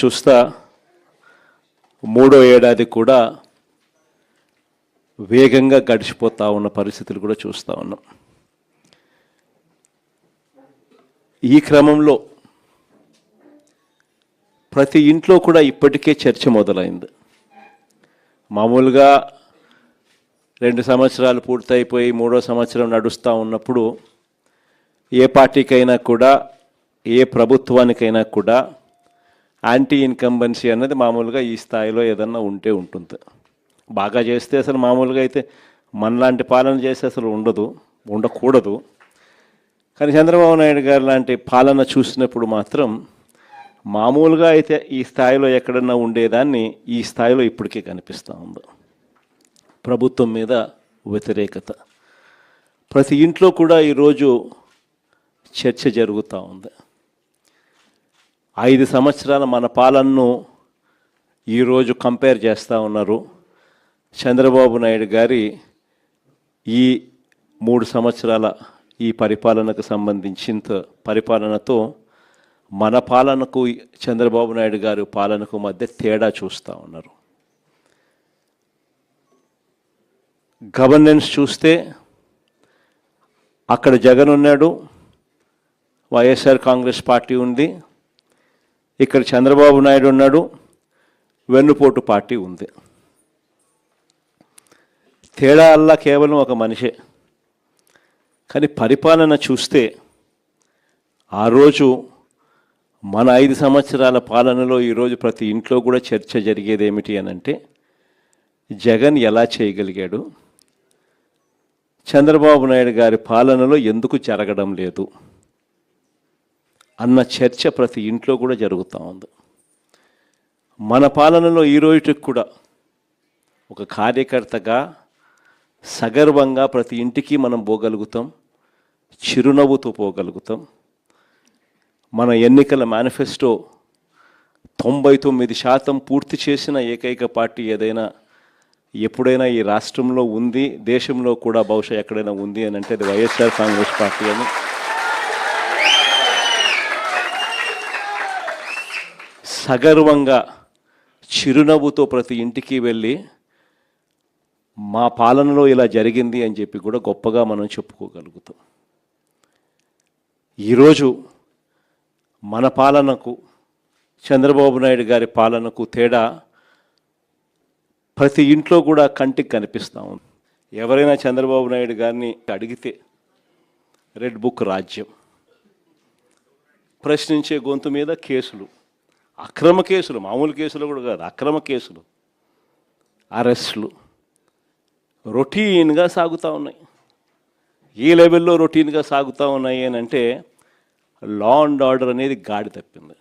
చూస్తా మూడో ఏడాది కూడా వేగంగా గడిచిపోతూ ఉన్న పరిస్థితులు కూడా చూస్తూ ఉన్నాం. ఈ క్రమంలో ప్రతి ఇంట్లో కూడా ఇప్పటికే చర్చ మొదలైంది. మామూలుగా 2 సంవత్సరాలు పూర్తయిపోయి 3వ సంవత్సరం నడుస్తూ ఉన్నప్పుడు ఏ పార్టీకైనా కూడా ఏ ప్రభుత్వానికైనా కూడా యాంటీ ఇన్కంబెన్సీ అన్నది మామూలుగా ఈ స్థాయిలో ఏదన్నా ఉంటే ఉంటుంది. బాగా చేస్తే అసలు మామూలుగా అయితే మనలాంటి పాలన చేస్తే అసలు ఉండకూడదు. కానీ చంద్రబాబు నాయుడు గారు లాంటి పాలన చూసినప్పుడు మాత్రం మామూలుగా అయితే ఈ స్థాయిలో ఎక్కడన్నా ఉండేదాన్ని ఈ స్థాయిలో ఇప్పటికే కనిపిస్తూ ఉంది. ప్రభుత్వం మీద వ్యతిరేకత ప్రతి ఇంట్లో కూడా ఈరోజు చర్చ జరుగుతూ ఉంది. 5 సంవత్సరాల మన పాలనను ఈరోజు కంపేర్ చేస్తూ ఉన్నారు. చంద్రబాబు నాయుడు గారి ఈ 3 సంవత్సరాల ఈ పరిపాలనకు సంబంధించిన పరిపాలనతో మన పాలనకు చంద్రబాబు నాయుడు గారి పాలనకు మధ్య తేడా చూస్తూ ఉన్నారు. గవర్నెన్స్ చూస్తే అక్కడ జగన్ ఉన్నాడు, వైఎస్ఆర్ కాంగ్రెస్ పార్టీ ఉంది. ఇక్కడ చంద్రబాబు నాయుడు ఉన్నాడు, వెన్నుపోటు పార్టీ ఉంది. తేడా అల్లా కేవలం ఒక మనిషే. కానీ పరిపాలన చూస్తే ఆ రోజు మన 5 సంవత్సరాల పాలనలో ఈరోజు ప్రతి ఇంట్లో కూడా చర్చ జరిగేది ఏమిటి అని అంటే జగన్ ఎలా చేయగలిగాడు, చంద్రబాబు నాయుడు గారి పాలనలో ఎందుకు జరగడం లేదు అన్న చర్చ ప్రతి ఇంట్లో కూడా జరుగుతూ ఉంది. మన పాలనలో ఈ రోజుకి కూడా ఒక కార్యకర్తగా సగర్వంగా ప్రతి ఇంటికి మనం పోగలుగుతాం, చిరునవ్వుతో పోగలుగుతాం. మన ఎన్నికల మేనిఫెస్టో 99% పూర్తి చేసిన ఏకైక పార్టీ ఏదైనా ఎప్పుడైనా ఈ రాష్ట్రంలో ఉంది, దేశంలో కూడా బహుశా ఎక్కడైనా ఉంది అని అంటే అది వైఎస్ఆర్ కాంగ్రెస్ పార్టీ అని సగర్వంగా చిరునవ్వుతో ప్రతి ఇంటికి వెళ్ళి మా పాలనలో ఇలా జరిగింది అని చెప్పి కూడా గొప్పగా మనం చెప్పుకోగలుగుతాం. ఈరోజు మన పాలనకు చంద్రబాబు నాయుడు గారి పాలనకు తేడా ప్రతి ఇంట్లో కూడా కంటికి కనిపిస్తూ ఉంది. ఎవరైనా చంద్రబాబు నాయుడు గారిని అడిగితే రెడ్ బుక్ రాజ్యం, ప్రశ్నించే గొంతు మీద కేసులు, అక్రమ కేసులు, మామూలు కేసులు కూడా కాదు, అక్రమ కేసులు, అరెస్టులు రొటీన్గా సాగుతూ ఉన్నాయి. ఏ లెవెల్లో రొటీన్గా సాగుతూ ఉన్నాయి అని అంటే లా అండ్ ఆర్డర్ అనేది గాడి తప్పింది.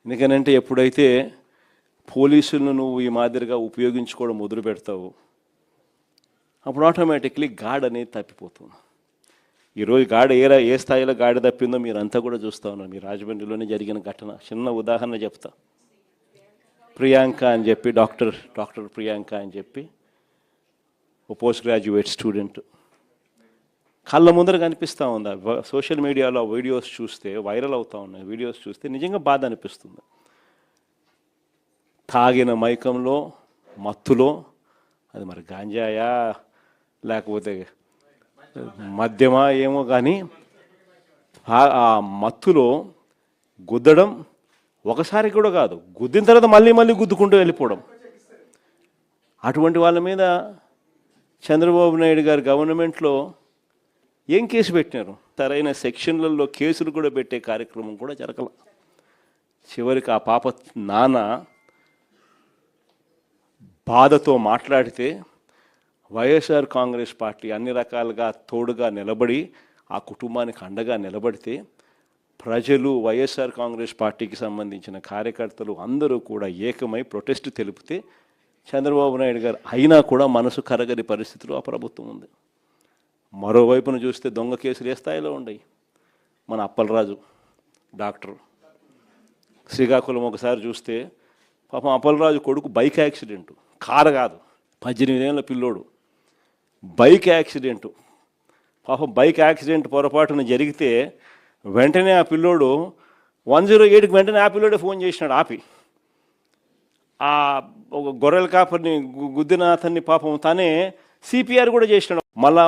ఎందుకనంటే ఎప్పుడైతే పోలీసులను నువ్వు ఈ మాదిరిగా ఉపయోగించుకోవడం మొదలు పెడతావు అప్పుడు ఆటోమేటిక్లీ గాడ్ అనేది తప్పిపోతుంది. ఈరోజు ఏ స్థాయిలో గాడి తప్పిందో మీరంతా కూడా చూస్తూ ఉన్నారు. మీ రాజమండ్రిలోనే జరిగిన ఘటన చిన్న ఉదాహరణ చెప్తా. ప్రియాంక అని చెప్పి డాక్టర్ ప్రియాంక అని చెప్పి ఓ పోస్ట్ గ్రాడ్యుయేట్ స్టూడెంట్ కళ్ళ ముందర కనిపిస్తూ ఉంది. సోషల్ మీడియాలో వీడియోస్ చూస్తే వైరల్ అవుతూ ఉన్నాయి. వీడియోస్ చూస్తే నిజంగా బాధ అనిపిస్తుంది. తాగిన మైకంలో మత్తులో, అది మరి గాంజాయా లేకపోతే మద్యమా ఏమో కానీ ఆ మత్తులో గుద్దడం ఒకసారి కూడా కాదు, గుద్దిన తర్వాత మళ్ళీ గుద్దుకుంటూ వెళ్ళిపోవడం. అటువంటి వాళ్ళ మీద చంద్రబాబు నాయుడు గారి గవర్నమెంట్లో ఏం కేసు పెట్టినారు? సరైన సెక్షన్లలో కేసులు కూడా పెట్టే కార్యక్రమం కూడా జరగల. చివరికి ఆ పాప నాన్న బాధతో మాట్లాడితే వైఎస్ఆర్ కాంగ్రెస్ పార్టీ అన్ని రకాలుగా తోడుగా నిలబడి ఆ కుటుంబానికి అండగా నిలబడితే ప్రజలు వైఎస్ఆర్ కాంగ్రెస్ పార్టీకి సంబంధించిన కార్యకర్తలు అందరూ కూడా ఏకమై ప్రొటెస్ట్ తెలిపితే చంద్రబాబు నాయుడు గారు అయినా కూడా మనసు కరగని పరిస్థితిలో ఆ ప్రభుత్వం ఉంది. మరోవైపున చూస్తే దొంగ కేసులు ఏ స్థాయిలో ఉన్నాయి. మన అప్పలరాజు డాక్టర్ శ్రీకాకుళం ఒకసారి చూస్తే పాపం అప్పలరాజు కొడుకు బైక్ యాక్సిడెంటు, కారు కాదు, 18 ఏళ్ళ పిల్లోడు బైక్ యాక్సిడెంటు. పాపం బైక్ యాక్సిడెంట్ పొరపాటున జరిగితే వెంటనే ఆ పిల్లోడు 108కి వెంటనే ఆపిలోడే ఫోన్ చేసినాడు. ఆపి ఆ ఒక గొర్రెల కాపరిని గుద్దిన అతన్ని పాపం తానే సిపిఆర్ కూడా చేసినాడు. మళ్ళా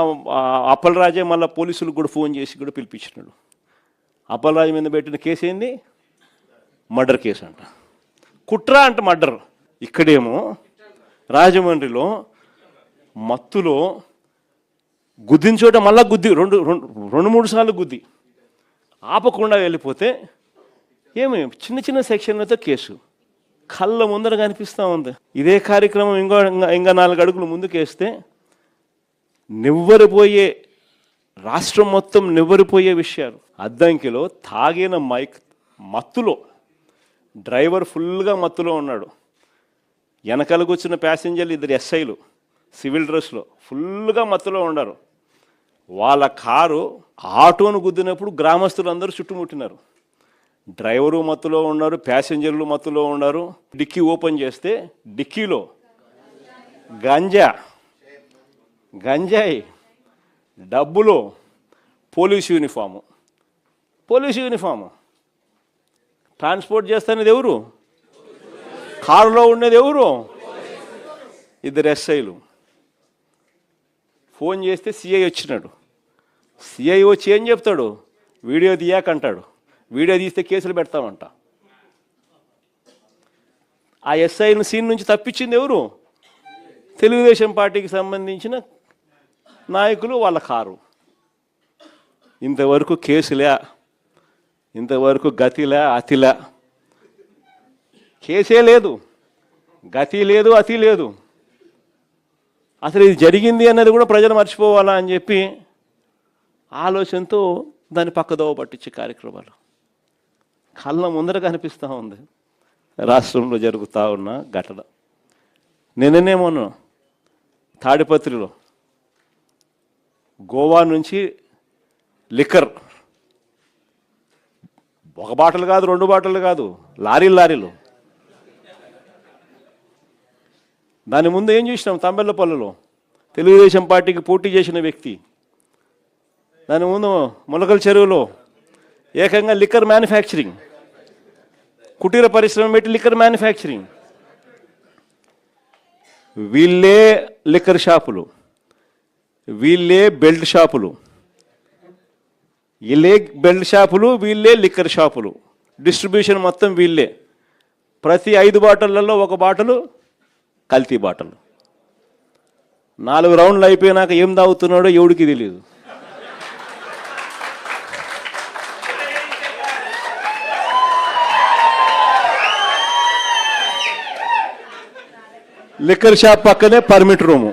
అప్పలరాజే మళ్ళీ పోలీసులకు కూడా ఫోన్ చేసి కూడా పిలిపించినాడు. అప్పలరాజు మీద పెట్టిన కేసు ఏంది? మర్డర్ కేసు అంట. కుట్ర అంట మర్డర్. ఇక్కడేమో రాజమండ్రిలో మత్తులో గుద్దిన చోట మళ్ళా గుద్ది రెండు మూడు సార్లు గుద్ది ఆపకుండా వెళ్ళిపోతే ఏమి చిన్న చిన్న సెక్షన్లతో కేసు కళ్ళ ముందర కనిపిస్తూ ఉంది. ఇదే కార్యక్రమం ఇంకా 4 అడుగులు ముందుకేస్తే నివ్వరిపోయే, రాష్ట్రం మొత్తం నివ్వరిపోయే విషయాలు. అద్దంకిలో తాగిన మత్తులో డ్రైవర్ ఫుల్గా మత్తులో ఉన్నాడు. వెనకాల కూర్చున్న ప్యాసింజర్లు 2 ఎస్ఐలు సివిల్ డ్రెస్లో ఫుల్గా మత్తులో ఉన్నారు. వాళ్ళ కారు ఆటోను గుద్దినప్పుడు గ్రామస్తులు అందరూ చుట్టుముట్టినారు. డ్రైవరు మత్తులో ఉన్నారు, ప్యాసింజర్లు మత్తులో ఉన్నారు. డిక్కీ ఓపెన్ చేస్తే డిక్కీలో గంజాయి, డబ్బులో పోలీసు యూనిఫాము. ట్రాన్స్పోర్ట్ చేస్తున్నది ఎవరు? కారులో ఉండేది ఎవరు? 2 ఎస్ఐలు. ఫోన్ చేస్తే సిఐ వచ్చినాడు. సిఐ వచ్చి ఏం చెప్తాడు? వీడియో తీయాకంటాడు. వీడియో తీస్తే కేసులు పెడతామంట. ఆ ఎస్ఐను సీన్ నుంచి తప్పించింది ఎవరు? తెలుగుదేశం పార్టీకి సంబంధించిన నాయకులు, వాళ్ళ కారు. ఇంతవరకు కేసులే, ఇంతవరకు గతిలే, అతిలే. కేసే లేదు, గతి లేదు, అతి లేదు. అసలు ఇది జరిగింది అన్నది కూడా ప్రజలు మర్చిపోవాలా అని చెప్పి ఆలోచనతో దాన్ని పక్కదోవ పట్టించే కార్యక్రమాలు కళ్ళ ముందర కనిపిస్తూ ఉంది. రాష్ట్రంలో జరుగుతూ ఉన్న ఘటన. నిన్ననేమోను తాడిపత్రిలో గోవా నుంచి లిక్కర్ 1 బాటలు కాదు, 2 బాటలు కాదు, లారీలు. దాని ముందు ఏం చూసినాం? తంబెల్లపల్లిలో తెలుగుదేశం పార్టీకి పోటీ చేసిన వ్యక్తి. దాని ముందు ములకల చెరువులో ఏకంగా లిక్కర్ మ్యానుఫ్యాక్చరింగ్, కుటీర పరిశ్రమ పెట్టి లిక్కర్ మ్యానుఫ్యాక్చరింగ్. వీళ్ళే లిక్కర్ షాపులు, వీళ్ళే బెల్ట్ షాపులు, వీళ్ళే లిక్కర్ షాపులు. డిస్ట్రిబ్యూషన్ మొత్తం వీళ్ళే. ప్రతి 5 బాటళ్లలో 1 బాటలు కల్తీ బాటలు. 4 రౌండ్లు అయిపోయినాక ఏం తాగుతున్నాడో ఎవడికి తెలియదు. లిక్కర్ షాప్ పక్కనే పర్మిట్ రూము.